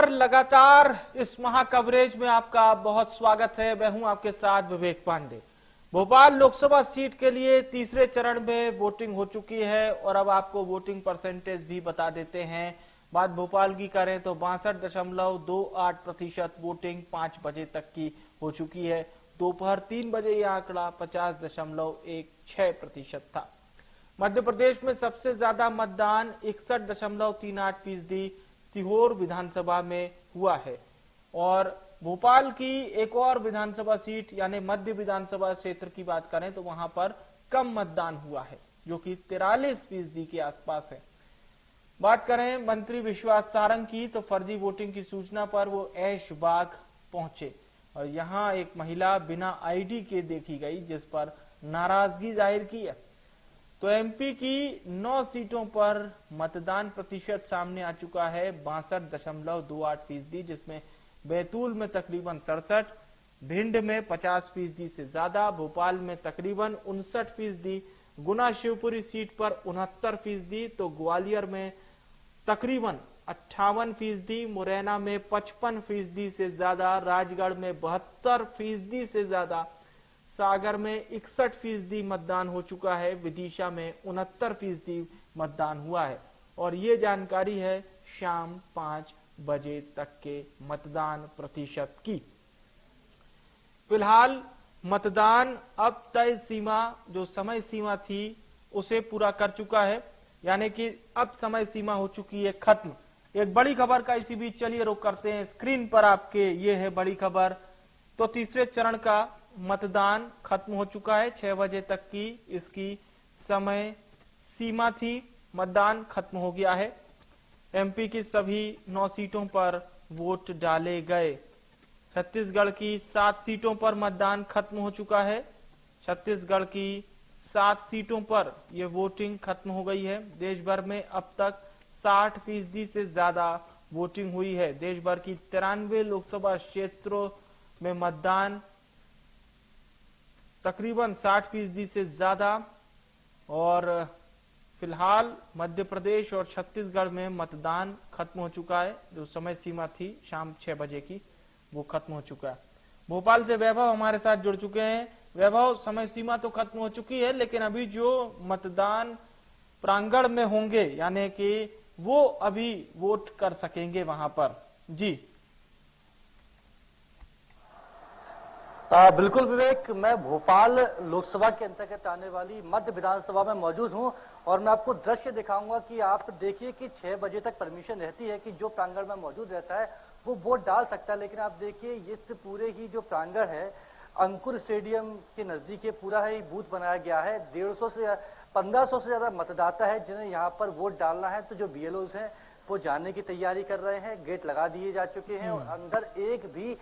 पर लगातार इस महा कवरेज में आपका बहुत स्वागत है। मैं हूं आपके साथ विवेक पांडे। भोपाल लोकसभा सीट के लिए तीसरे चरण में वोटिंग हो चुकी है और अब आपको वोटिंग परसेंटेज भी बता देते हैं। बात भोपाल की करें तो 62.28% वोटिंग 5 बजे तक की हो चुकी है। दोपहर 3 बजे यह आंकड़ा 50.16% था। मध्य प्रदेश में सबसे ज्यादा मतदान 61.38% सीहोर विधानसभा में हुआ है और भोपाल की एक और विधानसभा सीट यानी मध्य विधानसभा क्षेत्र की बात करें तो वहां पर कम मतदान हुआ है जो कि 43% के आसपास है। बात करें मंत्री विश्वास सारंग की तो फर्जी वोटिंग की सूचना पर वो ऐशबाग पहुंचे और यहां एक महिला बिना आईडी के देखी गई जिस पर नाराजगी जाहिर की है। तो एमपी की 9 सीटों पर मतदान प्रतिशत सामने आ चुका है 62.28%, जिसमें बैतूल में तकरीबन 67, भिंड में 50% से ज्यादा, भोपाल में तकरीबन 59%, गुना शिवपुरी सीट पर 69%, तो ग्वालियर में तकरीबन 58%, मुरैना में 55% से ज्यादा, राजगढ़ में 72% से ज्यादा, सागर में 61% मतदान हो चुका है, विदिशा में 69% मतदान हुआ है। और ये जानकारी है शाम 5 बजे तक के मतदान प्रतिशत की। फिलहाल मतदान अब तय सीमा जो समय सीमा थी उसे पूरा कर चुका है, यानी कि अब समय सीमा हो चुकी है खत्म। एक बड़ी खबर का इसी बीच चलिए रुख करते हैं। स्क्रीन पर आपके ये है बड़ी खबर। तो तीसरे चरण का मतदान खत्म हो चुका है। 6 बजे तक की इसकी समय सीमा थी। मतदान खत्म हो गया है। एमपी की सभी 9 सीटों पर वोट डाले गए। छत्तीसगढ़ की 7 सीटों पर मतदान खत्म हो चुका है। छत्तीसगढ़ की 7 सीटों पर यह वोटिंग खत्म हो गई है। देश भर में अब तक 60% से ज्यादा वोटिंग हुई है। देश भर की 93 लोकसभा क्षेत्रों में मतदान तकरीबन 60% से ज्यादा। और फिलहाल मध्य प्रदेश और छत्तीसगढ़ में मतदान खत्म हो चुका है। जो समय सीमा थी शाम 6 बजे की वो खत्म हो चुका है। भोपाल से वैभव हमारे साथ जुड़ चुके हैं। वैभव, समय सीमा तो खत्म हो चुकी है लेकिन अभी जो मतदान प्रांगण में होंगे यानी कि वो अभी वोट कर सकेंगे वहां पर। जी बिल्कुल विवेक, मैं भोपाल लोकसभा के अंतर्गत आने वाली मध्य विधानसभा में मौजूद हूं और मैं आपको दृश्य दिखाऊंगा कि आप देखिए कि 6 बजे तक परमिशन रहती है कि जो प्रांगण में मौजूद रहता है वो वोट डाल सकता है। लेकिन आप देखिए इस पूरे ही जो प्रांगण है अंकुर स्टेडियम के नजदीक पूरा ही बूथ बनाया गया है। 1500 से ज्यादा मतदाता है जिन्हें यहाँ पर वोट डालना है। तो जो बीएलओज हैं वो जाने की तैयारी कर रहे हैं। गेट लगा दिए जा चुके हैं और अंदर एक भी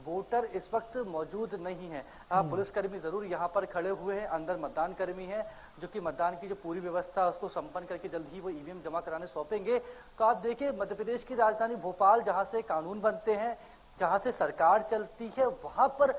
वोटर इस वक्त मौजूद नहीं है। पुलिसकर्मी जरूर यहाँ पर खड़े हुए हैं। अंदर मतदान कर्मी हैं जो कि मतदान की जो पूरी व्यवस्था है उसको संपन्न करके जल्द ही वो ईवीएम जमा कराने सौंपेंगे। तो आप देखिए मध्य प्रदेश की राजधानी भोपाल, जहाँ से कानून बनते हैं, जहां से सरकार चलती है, वहां पर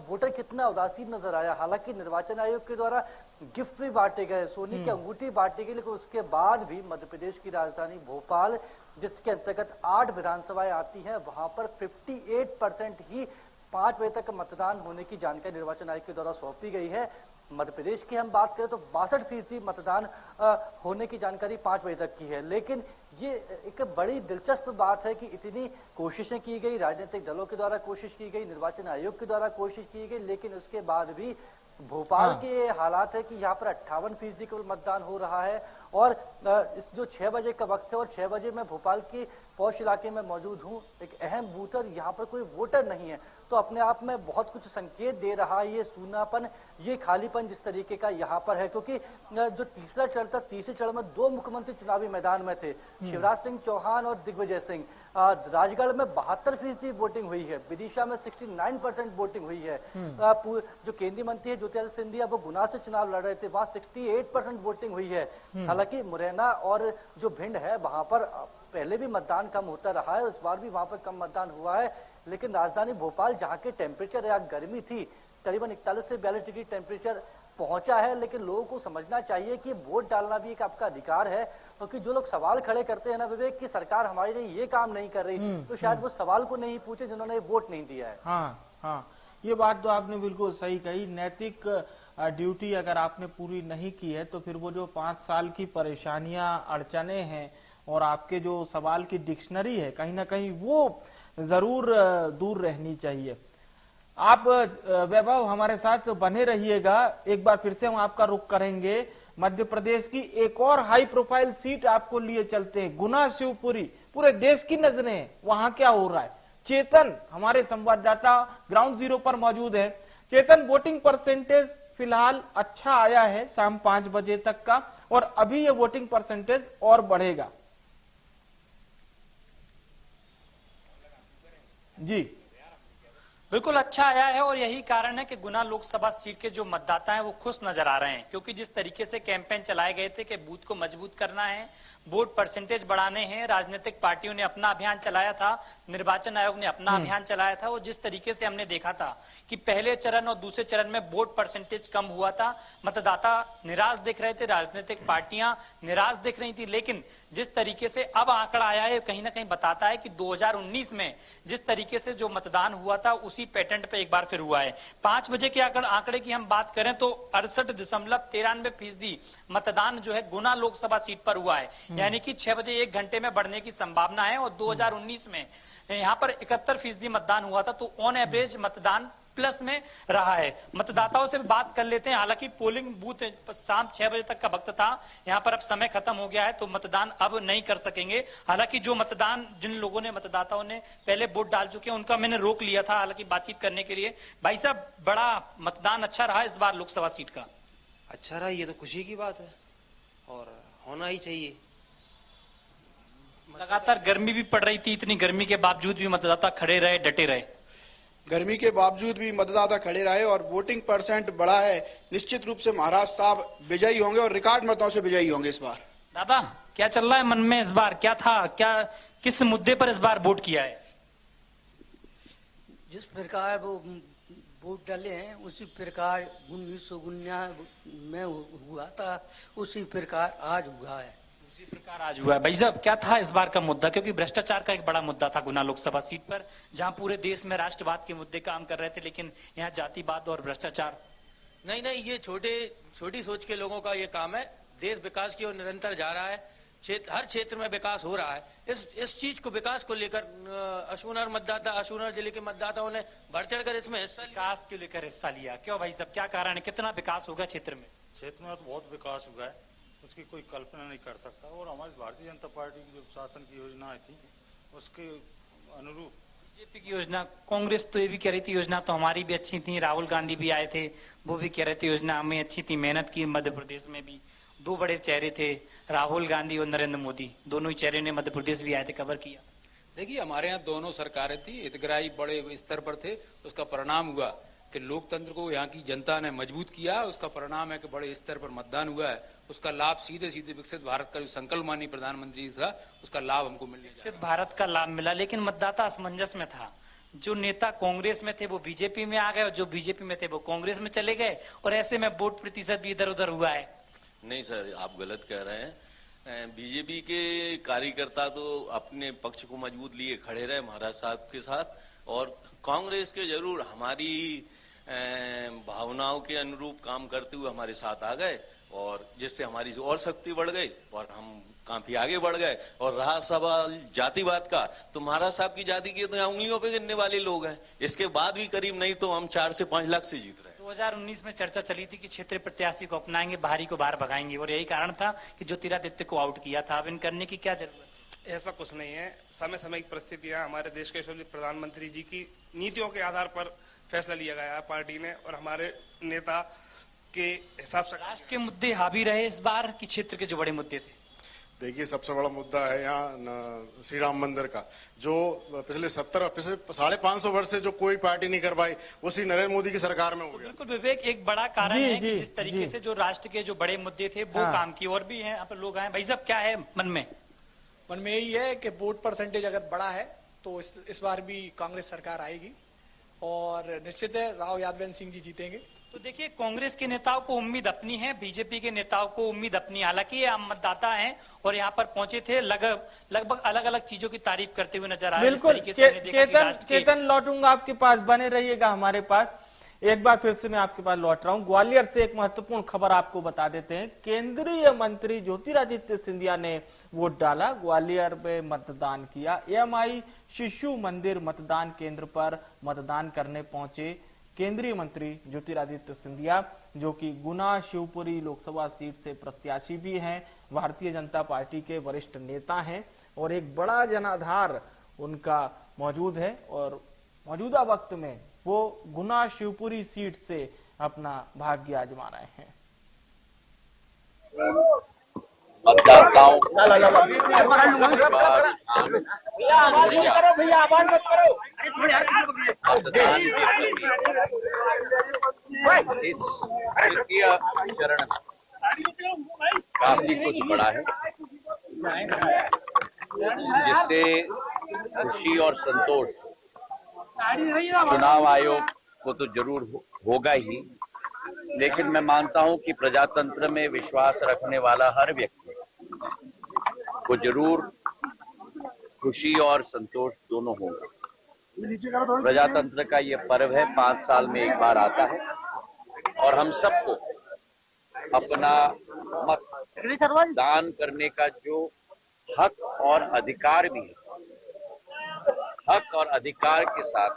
वोटर कितना उदासीन नजर आया। हालांकि निर्वाचन आयोग के द्वारा गिफ्ट भी बांटे गए, सोने की अंगूठी बांटी गई, लेकिन उसके बाद भी मध्य प्रदेश की राजधानी भोपाल जिसके अंतर्गत 8 विधानसभाएं आती हैं वहां पर 58% ही 5 बजे तक मतदान होने की जानकारी निर्वाचन आयोग के द्वारा सौंपी गई है। मध्य प्रदेश की हम बात करें तो 62% मतदान होने की जानकारी 5 बजे तक की है। लेकिन ये एक बड़ी दिलचस्प बात है कि इतनी कोशिशें की गई, राजनीतिक दलों के द्वारा कोशिश की गई, निर्वाचन आयोग के द्वारा कोशिश की गई, लेकिन उसके बाद भी भोपाल के हालात है कि यहाँ पर 58% केवल मतदान हो रहा है। और इस जो 6 बजे का वक्त है और 6 बजे मैं भोपाल की पौष इलाके में मौजूद हूँ, एक अहम बूथ और यहाँ पर कोई वोटर नहीं है। तो अपने आप में बहुत कुछ संकेत दे रहा है ये सूनापन, ये खालीपन जिस तरीके का यहाँ पर है। क्योंकि जो तीसरा चरण था, तीसरे चरण में 2 मुख्यमंत्री चुनावी मैदान में थे, शिवराज सिंह चौहान और दिग्विजय सिंह। राजगढ़ में 72% वोटिंग हुई है, विदिशा में 69% वोटिंग हुई है। जो केंद्रीय मंत्री है ज्योतिरादित्य सिंधिया वो गुना से चुनाव लड़ रहे थे, वहां 68% वोटिंग हुई है। हालांकि मुरैना और जो भिंड है वहां पर पहले भी मतदान कम होता रहा है, इस बार भी वहां पर कम मतदान हुआ है। लेकिन राजधानी भोपाल जहाँ के टेम्परेचर या गर्मी थी, करीबन 41 से 42 डिग्री टेम्परेचर पहुंचा है, लेकिन लोगों को समझना चाहिए कि वोट डालना भी एक आपका अधिकार है। क्योंकि जो लोग सवाल खड़े करते हैं ना विवेक कि सरकार हमारे लिए ये काम नहीं कर रही, तो शायद वो सवाल को नहीं पूछे जिन्होंने वोट नहीं दिया है। हाँ, ये बात तो आपने बिल्कुल सही कही। नैतिक ड्यूटी अगर आपने पूरी नहीं की है तो फिर वो जो 5 साल की परेशानियां, अड़चने हैं और आपके जो सवाल की डिक्शनरी है, कहीं ना कहीं वो जरूर दूर रहनी चाहिए। आप वैभव हमारे साथ बने रहिएगा। एक बार फिर से हम आपका रुख करेंगे। मध्य प्रदेश की एक और हाई प्रोफाइल सीट आपको लिए चलते हैं, गुना शिवपुरी। पूरे देश की नजरें वहां क्या हो रहा है। चेतन हमारे संवाददाता ग्राउंड जीरो पर मौजूद है। चेतन, वोटिंग परसेंटेज फिलहाल अच्छा आया है शाम 5 बजे तक का, और अभी ये वोटिंग परसेंटेज और बढ़ेगा। जी बिल्कुल अच्छा आया है और यही कारण है कि गुना लोकसभा सीट के जो मतदाता हैं वो खुश नजर आ रहे हैं, क्योंकि जिस तरीके से कैंपेन चलाए गए थे कि बूथ को मजबूत करना है, वोट परसेंटेज बढ़ाने हैं, राजनीतिक पार्टियों ने अपना अभियान चलाया था, निर्वाचन आयोग ने अपना अभियान चलाया था, और जिस तरीके से हमने देखा था कि पहले चरण और दूसरे चरण में वोट परसेंटेज कम हुआ था, मतदाता निराश दिख रहे थे, राजनीतिक पार्टियां निराश दिख रही थी, लेकिन जिस तरीके से अब आंकड़ा आया है कहीं ना कहीं बताता है कि 2019 में जिस तरीके से जो मतदान हुआ था उसी पैटर्न पे एक बार फिर हुआ है। 5 बजे के आंकड़े की हम बात करें तो 68.93% मतदान जो है गुना लोकसभा सीट पर हुआ है, यानी कि 6 बजे 1 घंटे में बढ़ने की संभावना है। और 2019 में यहाँ पर 71% मतदान हुआ था, तो ऑन एवरेज मतदान प्लस में रहा है। मतदाताओं से बात कर लेते हैं। हालांकि पोलिंग बूथ शाम 6 बजे तक का वक्त था, यहाँ पर अब समय खत्म हो गया है, तो मतदान अब नहीं कर सकेंगे। हालांकि जो मतदान जिन लोगों ने, मतदाताओं ने पहले वोट डाल चुके हैं, उनका मैंने रोक लिया था हालांकि बातचीत करने के लिए। भाई साहब, बड़ा मतदान अच्छा रहा इस बार लोकसभा सीट का? अच्छा रहा, ये तो खुशी की बात है और होना ही चाहिए। लगातार गर्मी भी पड़ रही थी, इतनी गर्मी के बावजूद भी मतदाता खड़े रहे, डटे रहे। गर्मी के बावजूद भी मतदाता खड़े रहे और वोटिंग परसेंट बढ़ा है। निश्चित रूप से महाराज साहब विजयी होंगे और रिकॉर्ड मतों से विजयी होंगे इस बार। दादा, क्या चल रहा है मन में इस बार? क्या था, क्या किस मुद्दे पर इस बार वोट किया है? जिस प्रकार वो वोट डाले हैं उसी प्रकार 1919 में हुआ था, उसी प्रकार आज हुआ है। उसी प्रकार आज हुआ है। भाई साहब, क्या था इस बार का मुद्दा? क्योंकि भ्रष्टाचार का एक बड़ा मुद्दा था गुना लोकसभा सीट पर, जहां पूरे देश में राष्ट्रवाद के मुद्दे काम कर रहे थे, लेकिन यहाँ जातिवाद और भ्रष्टाचार। नहीं, ये छोटी सोच के लोगों का ये काम है। देश विकास की ओर निरंतर जा रहा है, हर क्षेत्र में विकास हो रहा है। इस चीज को, विकास को लेकर अशूनर जिले के मतदाताओं ने बढ़ चढ़ कर इसमें हिस्सा लिया। विकास को लेकर हिस्सा लिया, क्यों भाई साहब, क्या कारण है? कितना विकास होगा क्षेत्र में? क्षेत्र में तो बहुत विकास हुआ है, उसकी कोई कल्पना नहीं कर सकता। और हमारी भारतीय जनता पार्टी की जो शासन की योजनाएं थी उसके अनुरूप बीजेपी की योजना, कांग्रेस तो ये भी कह रही थी योजना तो हमारी भी अच्छी थी, राहुल गांधी भी आए थे, वो भी कह रहे थे योजना हमें अच्छी थी, मेहनत की। मध्य प्रदेश में भी 2 बड़े चेहरे थे, राहुल गांधी और नरेंद्र मोदी, दोनों ही चेहरे ने मध्य प्रदेश भी आए थे, कवर किया। देखिए, हमारे यहाँ दोनों सरकारें थी, हितग्राही बड़े स्तर पर थे। उसका परिणाम हुआ कि लोकतंत्र को यहाँ की जनता ने मजबूत किया। उसका परिणाम है कि बड़े स्तर पर मतदान हुआ है। उसका लाभ सीधे विकसित भारत का जो संकल्प माननीय प्रधानमंत्री था, उसका लाभ हमको मिलने जा रहा है। विकसित भारत का लाभ मिला, लेकिन मतदाता असमंजस में था। जो नेता कांग्रेस में थे वो बीजेपी में आ गए, और जो बीजेपी में थे वो कांग्रेस में चले गए, और ऐसे में वोट प्रतिशत भी इधर उधर हुआ है। नहीं सर, आप गलत कह रहे हैं। बीजेपी के कार्यकर्ता तो अपने पक्ष को मजबूत लिए खड़े रहे महाराज साहब के साथ, और कांग्रेस के जरूर हमारी भावनाओं के अनुरूप काम करते हुए हमारे साथ आ गए, और जिससे हमारी और शक्ति बढ़ गई और हम काफी आगे बढ़ गए। और रहा सवाल जातिवाद का, तो महाराज साहब की जाति की तो उंगलियों पे गिनने वाले लोग हैं। इसके बाद भी करीब नहीं तो हम 4 से 5 लाख से जीत रहे हैं। 2019 में चर्चा चली थी कि क्षेत्रीय प्रत्याशी को अपनाएंगे, बाहरी को बाहर भगाएंगे, और यही कारण था कि ज्योतिरादित्य को आउट किया था। अब इन करने की क्या जरूरत? ऐसा कुछ नहीं है। समय समय की परिस्थितियां, हमारे देश के यशस्वी प्रधानमंत्री जी की नीतियों के आधार पर फैसला लिया गया है पार्टी ने, और हमारे नेता के हिसाब से राष्ट्र के मुद्दे हावी रहे इस बार की क्षेत्र के जो बड़े मुद्दे थे। देखिए, सबसे बड़ा मुद्दा है यहाँ श्री राम मंदिर का, जो पिछले 550 वर्ष से जो कोई पार्टी नहीं कर पाई, वो श्री नरेंद्र मोदी की सरकार में हो गया। बिल्कुल विवेक, एक बड़ा कारण है कि जिस तरीके से जो राष्ट्र के जो बड़े मुद्दे थे वो काम किए। और भी हैं यहाँ पर लोग आए। भाई साहब, क्या है मन में? मन में यही है कि वोट परसेंटेज अगर बड़ा है तो इस बार भी कांग्रेस सरकार आएगी, और निश्चित है राव यादव सिंह जी जीतेंगे। तो देखिए, कांग्रेस के नेताओं को उम्मीद अपनी है, बीजेपी के नेताओं को उम्मीद अपनी। हालांकि ये आम मतदाता हैं और यहाँ पर पहुंचे थे, लगभग अलग अलग चीजों की तारीफ करते हुए नजर आए। बिल्कुल। चेतन लौटूंगा आपके पास, बने रहिएगा हमारे पास। एक बार फिर से मैं आपके पास लौट रहा हूं। ग्वालियर से एक महत्वपूर्ण खबर आपको बता देते हैं। केंद्रीय मंत्री ज्योतिरादित्य सिंधिया ने वोट डाला, ग्वालियर में मतदान किया। एएमआई शिशु मंदिर मतदान केंद्र पर मतदान करने पहुंचे केंद्रीय मंत्री ज्योतिरादित्य सिंधिया, जो कि गुना शिवपुरी लोकसभा सीट से प्रत्याशी भी हैं, भारतीय जनता पार्टी के वरिष्ठ नेता हैं और एक बड़ा जनाधार उनका मौजूद है और मौजूदा वक्त में वो गुना शिवपुरी सीट से अपना भाग्य आजमा रहे हैं। मतदाताओं तृतीय चरण काफी कुछ बड़ा है, जिससे खुशी और संतोष चुनाव आयोग को तो जरूर होगा ही, लेकिन मैं मानता हूं कि प्रजातंत्र में विश्वास रखने वाला हर व्यक्ति को जरूर खुशी और संतोष दोनों होंगे। प्रजातंत्र का ये पर्व है, 5 साल में एक बार आता है और हम सबको अपना मत दान करने का जो हक और अधिकार भी है, हक और अधिकार के साथ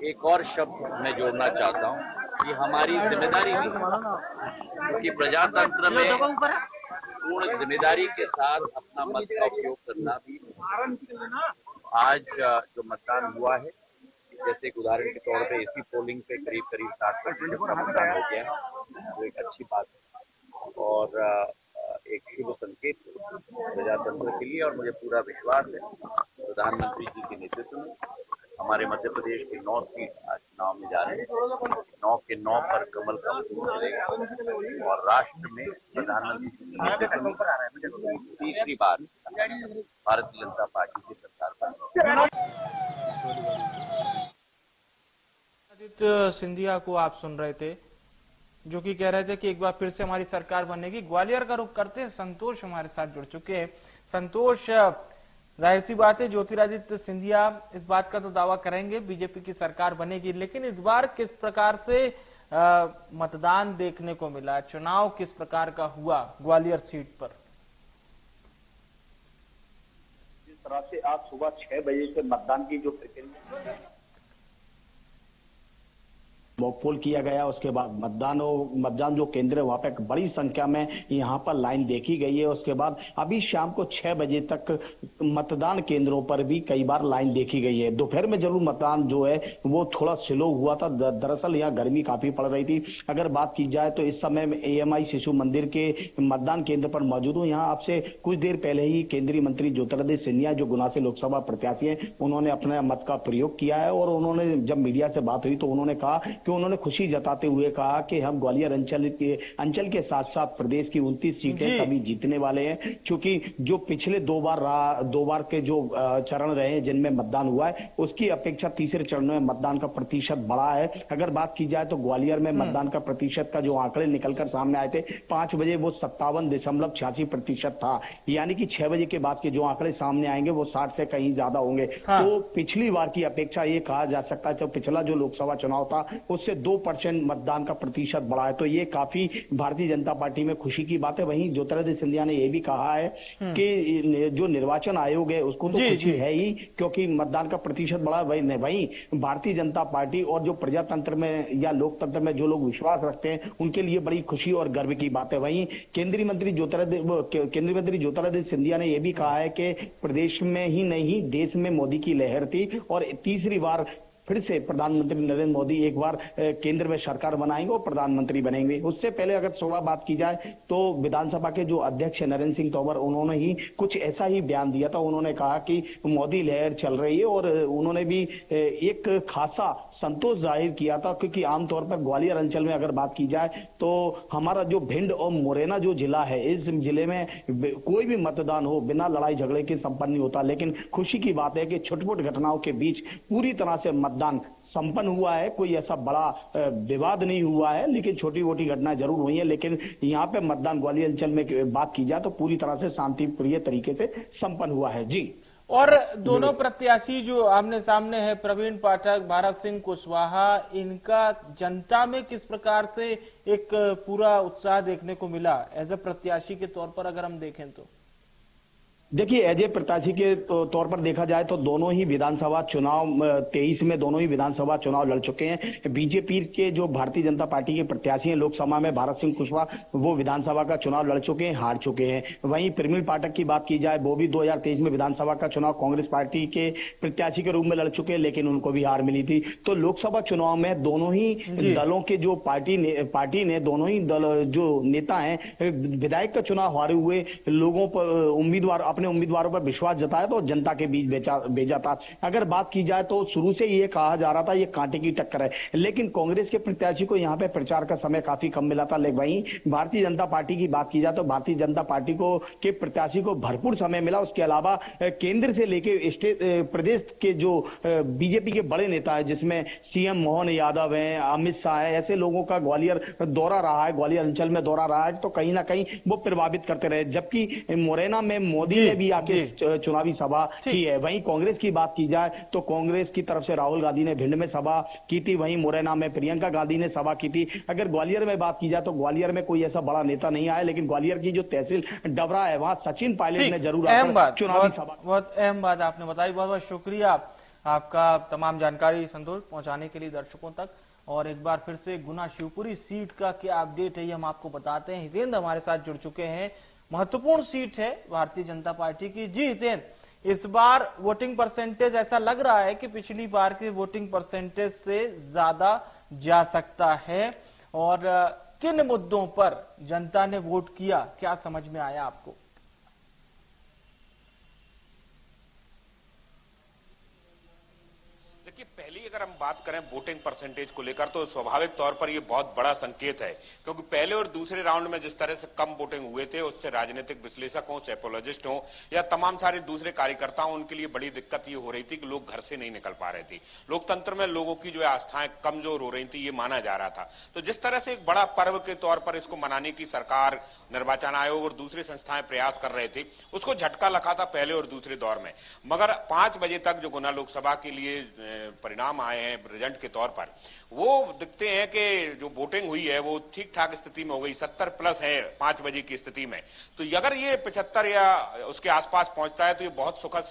एक और शब्द मैं जोड़ना चाहता हूं कि हमारी जिम्मेदारी भी है, क्योंकि प्रजातंत्र में पूर्ण जिम्मेदारी के साथ अपना मत का उपयोग करना भी। आज जो मतदान हुआ है, जैसे एक उदाहरण के तौर पे इसी पोलिंग पे करीब 60% का मतदान हो गया है, वो एक अच्छी बात है और एक शुभ संकेत प्रजातंत्र के लिए। और मुझे पूरा विश्वास है प्रधानमंत्री जी के नेतृत्व में हमारे मध्य प्रदेश की 9 सीट आज चुनाव में जा रहे हैं, 9 के 9 पर कमल का फूल मिलेगा और राष्ट्र में प्रधानमंत्री जी के नेतृत्व में तीसरी बार भारतीय जनता पार्टी की सरकार बनेगी। ज्योतिरादित्य सिंधिया को आप सुन रहे थे, जो कि कह रहे थे कि एक बार फिर से हमारी सरकार बनेगी। ग्वालियर का रुख करते हैं, संतोष हमारे साथ जुड़ चुके हैं। संतोष, जाहिर सी बात है ज्योतिरादित्य सिंधिया इस बात का तो दावा करेंगे बीजेपी की सरकार बनेगी, लेकिन इस बार किस प्रकार से मतदान देखने को मिला, चुनाव किस प्रकार का हुआ ग्वालियर सीट पर? जिस तरह से आज सुबह 6 बजे से मतदान की जो प्रक्रिया मॉकपोल किया गया, उसके बाद मतदान जो केंद्र है वहां पे बड़ी संख्या में यहां पर लाइन देखी गई है। उसके बाद अभी शाम को 6 बजे तक मतदान केंद्रों पर भी कई बार लाइन देखी गई है। दोपहर में जरूर मतदान जो है वो थोड़ा स्लो हुआ था, दरअसल यहाँ गर्मी काफी पड़ रही थी। अगर बात की जाए तो इस समय में एएमआई शिशु मंदिर के मतदान केंद्र पर मौजूद हूँ। यहाँ आपसे कुछ देर पहले ही केंद्रीय मंत्री ज्योतिरादित्य सिंधिया जो गुना से लोकसभा प्रत्याशी है, उन्होंने अपने मत का प्रयोग किया है और उन्होंने जब मीडिया से बात हुई तो उन्होंने कहा कि उन्होंने खुशी जताते हुए कहा कि हम ग्वालियर अंचल के साथ साथ प्रदेश की 29 सीटें सभी जीतने वाले हैं, क्योंकि जो पिछले दो बार के जो चरण रहे हैं जिनमें मतदान हुआ है उसकी अपेक्षा तीसरे चरण में मतदान का प्रतिशत बढ़ा है। अगर बात की जाए तो ग्वालियर में मतदान का प्रतिशत का जो आंकड़े निकलकर सामने आए थे 5 बजे वो 57.86% था, यानी कि 6 बजे के बाद के जो आंकड़े सामने आएंगे वो 60 से कहीं ज्यादा होंगे। तो पिछली बार की अपेक्षा ये कहा जा सकता है, तो पिछला जो लोकसभा चुनाव था उससे 2% मतदान का प्रतिशत बढ़ा है, तो ये काफी भारतीय जनता पार्टी में खुशी की बात है। वहीं ज्योतिरादित्य सिंधिया ने यह भी कहा है कि जो निर्वाचन आयोग है उसको तो खुशी है ही क्योंकि मतदान का प्रतिशत बढ़ा, वहीं भारतीय जनता पार्टी और जो प्रजातंत्र में या लोकतंत्र में जो लोग विश्वास रखते हैं उनके लिए बड़ी खुशी और गर्व की बात है। वहीं केंद्रीय मंत्री ज्योतिरादित्य सिंधिया ने यह भी कहा है कि प्रदेश में ही नहीं देश में मोदी की लहर थी और तीसरी बार फिर से प्रधानमंत्री नरेंद्र मोदी एक बार केंद्र में सरकार बनाएंगे और प्रधानमंत्री बनेंगे। उससे पहले अगर सुबह बात की जाए तो विधानसभा के जो अध्यक्ष नरेंद्र सिंह तोमर उन्होंने ही कुछ ऐसा ही बयान दिया था। उन्होंने कहा कि मोदी लहर चल रही है और उन्होंने भी एक खासा संतोष जाहिर किया था, क्योंकि आमतौर पर ग्वालियर अंचल में अगर बात की जाए तो हमारा जो भिंड और मुरैना जो जिला है, इस जिले में कोई भी मतदान हो बिना लड़ाई झगड़े के संपन्न नहीं होता, लेकिन खुशी की बात है कि छुटपुट घटनाओं के बीच पूरी तरह से मतदान मतदान संपन्न हुआ है। कोई ऐसा बड़ा विवाद नहीं हुआ है, लेकिन छोटी मोटी घटना जरूर हुई है। लेकिन यहाँ पे मतदान ग्वालियर अंचल में बात की जाए तो पूरी तरह से शांतिप्रिय तरीके से संपन्न हुआ है। जी, और दोनों प्रत्याशी जो आमने सामने है, प्रवीण पाठक, भारत सिंह कुशवाहा, इनका जनता में किस प्रकार से एक पूरा उत्साह देखने को मिला एज ए प्रत्याशी के तौर पर अगर हम देखें तो? देखिए, एज ए प्रत्याशी के तौर पर देखा जाए तो दोनों ही विधानसभा चुनाव 23 में दोनों ही विधानसभा चुनाव लड़ चुके हैं। बीजेपी के जो भारतीय जनता पार्टी के प्रत्याशी हैं लोकसभा में, भारत सिंह कुशवाहा, वो विधानसभा का चुनाव लड़ चुके हैं, हार चुके हैं। वहीं प्रवीण पाठक की बात की जाए, वो भी 2023 में विधानसभा का चुनाव कांग्रेस पार्टी के प्रत्याशी के रूप में लड़ चुके हैं, लेकिन उनको भी हार मिली थी। तो लोकसभा चुनाव में दोनों ही दलों के जो पार्टी ने दोनों ही दल जो नेता हैं, विधायक का चुनाव हारे हुए लोगों पर अपने उम्मीदवारों पर विश्वास जताया तो जनता के बीच भेजा था। अगर बात की जाए तो शुरू से ये कहा जा रहा था ये कांटे की टक्कर है, लेकिन कांग्रेस के प्रत्याशी को यहाँ पे प्रचार का समय काफी कम मिला था। लेकिन वहीं भारतीय जनता पार्टी की बात की जाए तो भारतीय जनता पार्टी के प्रत्याशी को भरपूर समय मिला। उसके अलावा केंद्र से लेकर प्रदेश के जो बीजेपी के बड़े नेता है, जिसमें सीएम मोहन यादव है, अमित शाह है, ऐसे लोगों का ग्वालियर दौरा रहा है, ग्वालियर अंचल में दौरा रहा है, तो कहीं ना कहीं वो प्रभावित करते रहे। जबकि मुरैना में मोदी ने भी आके चुनावी सभा की है। वहीं कांग्रेस की बात की जाए तो कांग्रेस की तरफ से राहुल गांधी ने भिंड में सभा की थी, वहीं मुरैना में प्रियंका गांधी ने सभा की थी। अगर ग्वालियर में बात की जाए तो ग्वालियर में कोई ऐसा बड़ा नेता नहीं आया, लेकिन ग्वालियर की जो तहसील डबरा है वहां सचिन पायलट ने जरूर चुनावी सभा। बहुत अहम बात आपने बताई, बहुत बहुत शुक्रिया आपका तमाम जानकारी संतोष पहुंचाने के लिए दर्शकों तक। और एक बार फिर से गुना शिवपुरी सीट का क्या अपडेट है ये हम आपको बताते हैं। हितेंद्र हमारे साथ जुड़ चुके हैं, महत्वपूर्ण सीट है भारतीय जनता पार्टी की। जी हितेंद्र, इस बार वोटिंग परसेंटेज ऐसा लग रहा है कि पिछली बार के वोटिंग परसेंटेज से ज्यादा जा सकता है, और किन मुद्दों पर जनता ने वोट किया, क्या समझ में आया आपको? पहली अगर हम बात करें वोटिंग परसेंटेज को लेकर तो स्वाभाविक तौर पर यह बहुत बड़ा संकेत है, क्योंकि पहले और दूसरे राउंड में जिस तरह से कम वोटिंग हुए थे उससे राजनीतिक विश्लेषक हो, सेपोलॉजिस्ट हो या तमाम सारे दूसरे कार्यकर्ता हो, उनके लिए बड़ी दिक्कत ये हो रही थी कि लोग घर से नहीं निकल पा रहे थे। लोकतंत्र में लोगों की जो आस्थाएं कमजोर हो रही थी ये माना जा रहा था। तो जिस तरह से एक बड़ा पर्व के तौर पर इसको मनाने की सरकार, निर्वाचन आयोग और दूसरी संस्थाएं प्रयास कर रहे थे, उसको झटका लगा था पहले और दूसरे दौर में। मगर 5 बजे तक जो गुना लोकसभा के लिए परिणाम आए हैं रिजल्ट के तौर पर, वो दिखते हैं कि जो वोटिंग हुई है वो ठीक ठाक स्थिति में हो गई, 70+ है 5 बजे की स्थिति में। तो अगर ये 75 या उसके आसपास पहुंचता है तो ये बहुत सुखद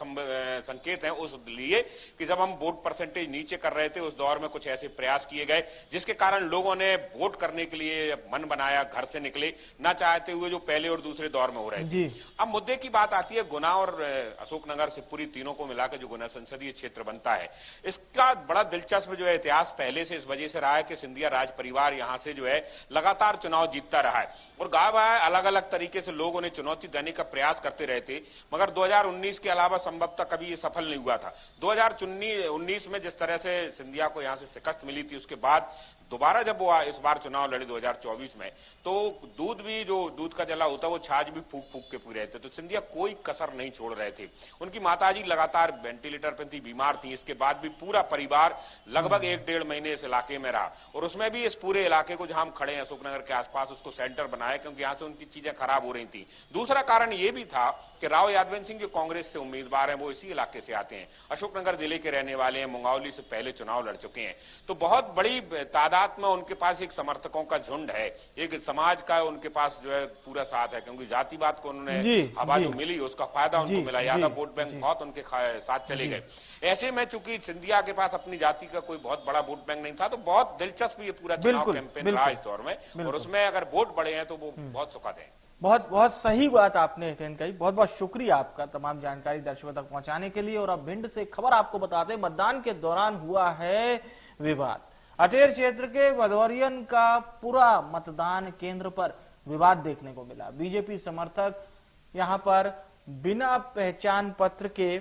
संकेत है उस लिए कि जब हम वोट परसेंटेज नीचे कर रहे थे उस दौर में कुछ ऐसे प्रयास किए गए जिसके कारण लोगों ने वोट करने के लिए मन बनाया, घर से निकले ना चाहते हुए, जो पहले और दूसरे दौर में हो रहे थे। अब मुद्दे की बात आती है, गुना और अशोकनगर से पूरी तीनों को मिलाकर जो गुना संसदीय क्षेत्र बनता है, इसका बड़ा दिलचस्प जो है इतिहास पहले से इस वजह से रहा है कि सिंधिया राज परिवार यहां से जो है लगातार चुनाव जीतता रहा है, और गाँव अलग अलग तरीके से लोग उन्हें चुनौती देने का प्रयास करते रहे थे। मगर 2019 के अलावा संभवतः कभी ये सफल नहीं हुआ था। 2019 में जिस तरह से सिंधिया को यहां से शिकस्त मिली थी, उसके बाद दोबारा जब वो इस बार चुनाव लड़े 2024 में, तो दूध भी, जो दूध का जला होता है वो छाछ भी फूक फूक के पी रहे थे। तो सिंधिया कोई कसर नहीं छोड़ रहे थे। उनकी माताजी लगातार वेंटिलेटर पर थी, बीमार थी, इसके बाद भी पूरा परिवार लगभग 1-1.5 महीने इस इलाके में रहा, और उसमें भी इस पूरे इलाके को जहां हम खड़े हैं अशोकनगर के आसपास, उसको सेंटर बनाया क्योंकि यहां से उनकी चीजें खराब हो रही थी। दूसरा कारण ये भी था कि राव यादवेंद्र सिंह जो कांग्रेस से उम्मीदवार हैं वो इसी इलाके से आते हैं, अशोकनगर जिले के रहने वाले हैं, मुंगावली से पहले चुनाव लड़ चुके हैं। तो बहुत बड़ी तादाद में उनके पास एक समर्थकों का झुंड है, एक समाज का उनके पास जो है पूरा साथ है, क्योंकि जातिवाद को उन्होंने हवा जो मिली उसका फायदा उनको मिला। यादव वोट बैंक बहुत उनके साथ चले गए। ऐसे में चूंकि सिंधिया के पास अपनी जाति का कोई बहुत बड़ा वोट बैंक नहीं था, तो बहुत दिलचस्प ये पूरा चुनाव कैंपेन रहा इस दौर में, और उसमें अगर वोट बढ़े हैं तो वो बहुत सुखद है। बहुत बहुत सही बात आपने कही। बहुत बहुत शुक्रिया आपका तमाम जानकारी दर्शकों तक पहुंचाने के लिए। और अब भिंड से खबर आपको बताते हैं, मतदान के दौरान हुआ है विवाद। अटेर क्षेत्र के भदौरियन का पूरा मतदान केंद्र पर विवाद देखने को मिला। बीजेपी समर्थक यहां पर बिना पहचान पत्र के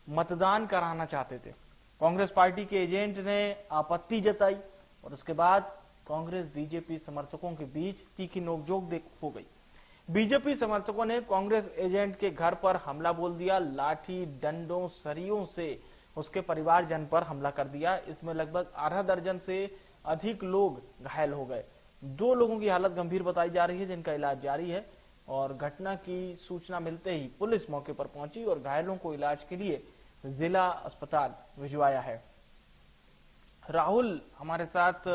मतदान कराना चाहते थे। कांग्रेस पार्टी के एजेंट ने आपत्ति जताई और उसके बाद कांग्रेस बीजेपी समर्थकों के बीच तीखी नोकझोंक हो गई। बीजेपी समर्थकों ने कांग्रेस एजेंट के घर पर हमला बोल दिया। लाठी, डंडों, सरियों से उसके परिवारजन पर हमला कर दिया। इसमें लगभग आधा दर्जन से अधिक लोग घायल हो गए। 2 लोगों की हालत गंभीर बताई जा रही है, जिनका इलाज जारी है। और घटना की सूचना मिलते ही पुलिस मौके पर पहुंची और घायलों को इलाज के लिए जिला अस्पताल भिजवाया है। राहुल हमारे साथ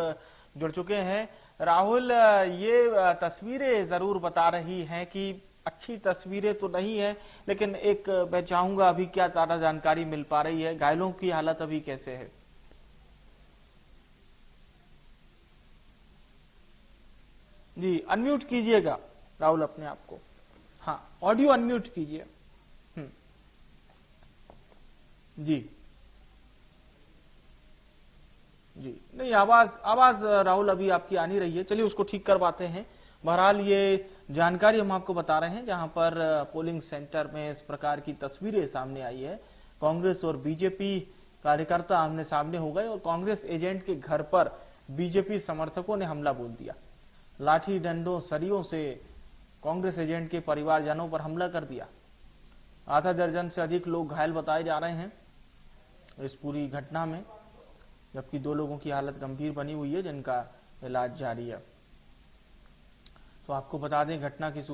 जुड़ चुके हैं। राहुल, ये तस्वीरें जरूर बता रही हैं कि अच्छी तस्वीरें तो नहीं है, लेकिन एक मैं चाहूंगा अभी क्या ज्यादा जानकारी मिल पा रही है, घायलों की हालत अभी कैसे है? जी अनम्यूट कीजिएगा राहुल अपने आप को। हाँ, ऑडियो अनम्यूट कीजिए। जी जी नहीं, आवाज राहुल अभी आपकी आ नहीं रही है। चलिए उसको ठीक करवाते हैं। बहरहाल ये जानकारी हम आपको बता रहे हैं, जहां पर पोलिंग सेंटर में इस प्रकार की तस्वीरें सामने आई है। कांग्रेस और बीजेपी कार्यकर्ता आमने सामने हो गए और कांग्रेस एजेंट के घर पर बीजेपी समर्थकों ने हमला बोल दिया। लाठी डंडों सरियों से कांग्रेस एजेंट के परिवारजनों पर हमला कर दिया। आधा दर्जन से अधिक लोग घायल बताए जा रहे हैं इस पूरी घटना में, जबकि 2 लोगों की हालत गंभीर बनी हुई है, जिनका इलाज जारी है। तो आपको बता दें घटना की सूचना